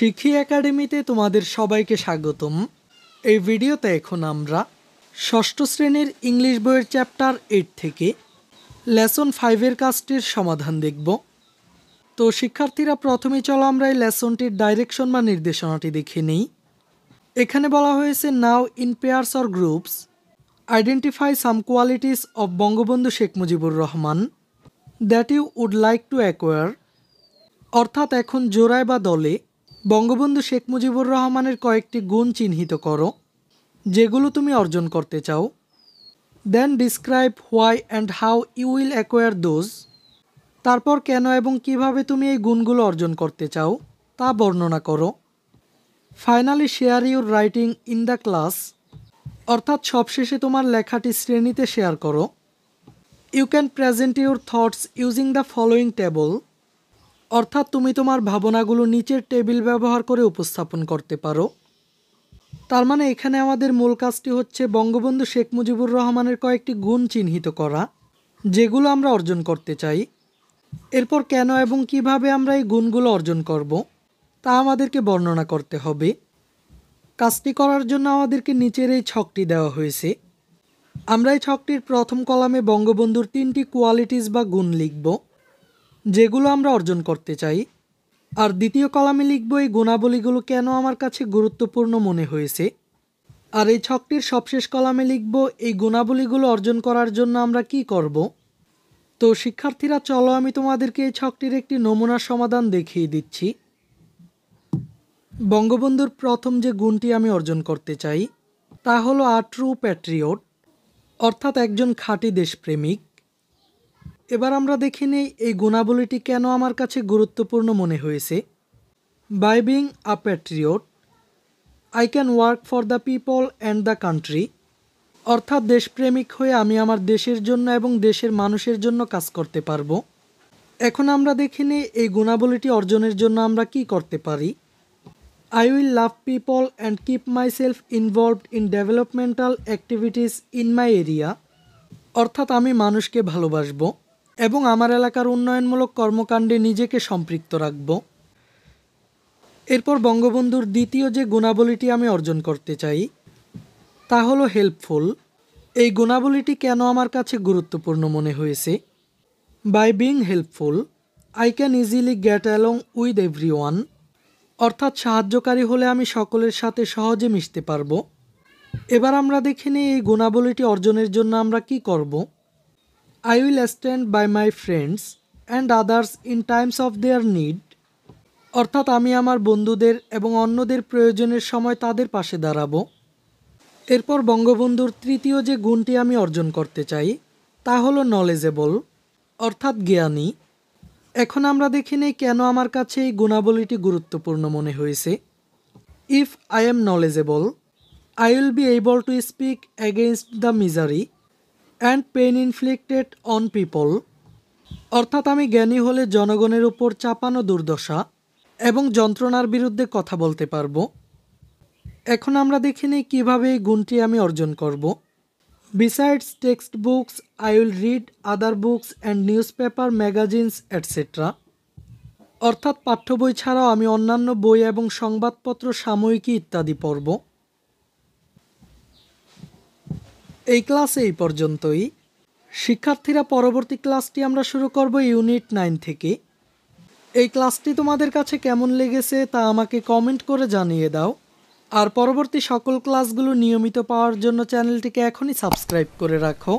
শিখি একাডেমিতে তোমাদের সবাইকে স্বাগতম। এই ভিডিওতে এখন আমরা ষষ্ঠ শ্রেণীর ইংলিশ বইয়ের চ্যাপ্টার 8 থেকে লেসন 5-এর কাজটির সমাধান দেখব। তো শিক্ষার্থীরা, প্রথমেই চলো আমরা এই লেসনটির ডাইরেকশন বা নির্দেশনাটি দেখে নিই। এখানে বলা হয়েছে, now in pairs or groups identify some qualities of Bangabandhu Sheikh Mujibur Rahman that you would like to acquire. অর্থাৎ এখন জোড়ায় বা দলে বঙ্গবন্ধু শেখ মুজিবুর রহমানের কয়েকটি গুণ চিহ্নিত করো যেগুলো তুমি অর্জন করতে চাও। Then describe why and how you will acquire those. তারপর কেন এবং কিভাবে তুমি এই গুণগুলো অর্জন করতে চাও তা বর্ণনা করো। Finally share your writing in the class. অর্থাৎ সবশেষে তোমার লেখাটি শ্রেণীতে শেয়ার করো। You can present your thoughts using the following table. অর্থাৎ তুমি তোমার ভাবনাগুলো নিচের টেবিল ব্যবহার করে উপস্থাপন করতে পারো। তার মানে এখানে আমাদের মূল কাজটি হচ্ছে বঙ্গবন্ধু শেখ মুজিবুর রহমানের কয়েকটি গুণ চিহ্নিত করা যেগুলো আমরা অর্জন করতে চাই। এরপর কেন এবং কিভাবে আমরা এই গুণগুলো অর্জন করব তা আমাদেরকে বর্ণনা করতে হবে। কাজটি করার জন্য আমাদেরকে নিচের এই ছকটি দেওয়া হয়েছে। আমরা এই ছকটির প্রথম কলামে বঙ্গবন্ধুর 3টি কোয়ালিটিস বা গুণ লিখব যেগুলো আমরা অর্জন করতে চাই, আর দ্বিতীয় কলামে লিখব এই গুণাবলীগুলো কেন আমার কাছে গুরুত্বপূর্ণ মনে হয়েছে, আর এই ছকটির সবশেষ কলামে লিখব এই গুণাবলীগুলো অর্জন করার জন্য আমরা কি করব। তো শিক্ষার্থীরা, চলো আমি তোমাদেরকে এই ছকটির একটি নমুনা সমাধান দেখিয়ে দিচ্ছি। বঙ্গবন্ধুর প্রথম যে গুণটি আমি অর্জন করতে চাই তা হলো আ ট্রু প্যাট্রিয়ট, অর্থাৎ একজন খাঁটি দেশপ্রেমিক। এবার আমরা দেখে নেই এই গুণাবলীটি কেন আমার কাছে গুরুত্বপূর্ণ মনে হয়েছে। By being a patriot I can work for the people and the country. অর্থাৎ দেশপ্রেমিক হয়ে আমি আমার দেশের জন্য এবং দেশের মানুষের জন্য কাজ করতে পারবো। এখন আমরা দেখে নিই এই গুণাবলীটি অর্জনের জন্য আমরা কি করতে পারি। I will love people and keep my self involved in developmental activities in my area. অর্থাৎ আমি মানুষকে ভালোবাসবো এবং আমার এলাকার উন্নয়নমূলক কর্মকাণ্ডে নিজেকে সম্পৃক্ত রাখব। এরপর বঙ্গবন্ধুর দ্বিতীয় যে গুণাবলীটি আমি অর্জন করতে চাই তা হলো হেল্পফুল। এই গুণাবলীটি কেন আমার কাছে গুরুত্বপূর্ণ মনে হয়েছে। By being helpful I can easily get along with everyone. অর্থাৎ সাহায্যকারী হলে আমি সকলের সাথে সহজে মিশতে পারবো। এবার আমরা দেখে নিই এই গুণাবলীটি অর্জনের জন্য আমরা কি করব। I will stand by my friends and others in times of their need. অর্থাৎ আমি আমার বন্ধুদের এবং অন্যদের প্রয়োজনের সময় তাদের পাশে দাঁড়াবো। এরপর বঙ্গবন্ধুর তৃতীয় যে গুণটি আমি অর্জন করতে চাই তা হলো নলেজেবল, অর্থাৎ জ্ঞানী। এখন আমরা দেখে নেই কেন আমার কাছে এই গুণাবলীটি গুরুত্বপূর্ণ মনে হয়েছে। If I am knowledgeable I will be able to speak against the misery and pain inflicted on people. অর্থাৎ আমি জ্ঞানী হলে জনগণের উপর চাপানো দুর্দশা এবং যন্ত্রণার বিরুদ্ধে কথা বলতে পারবো। এখন আমরা দেখে নিই কীভাবে এই গুণটি আমি অর্জন করব। Besides text books I will read other books and news paper magazines etcetera. অর্থাৎ পাঠ্য বই ছাড়াও আমি অন্যান্য বই এবং সংবাদপত্র, সাময়িকী ইত্যাদি পড়ব। এই ক্লাসে এই পর্যন্তই। শিক্ষার্থীরা, পরবর্তী ক্লাসটি আমরা শুরু করব ইউনিট 9 থেকে। এই ক্লাসটি তোমাদের কাছে কেমন লেগেছে তা আমাকে কমেন্ট করে জানিয়ে দাও। আর পরবর্তী সকল ক্লাসগুলো নিয়মিত পাওয়ার জন্য চ্যানেলটিকে এখনই সাবস্ক্রাইব করে রাখো।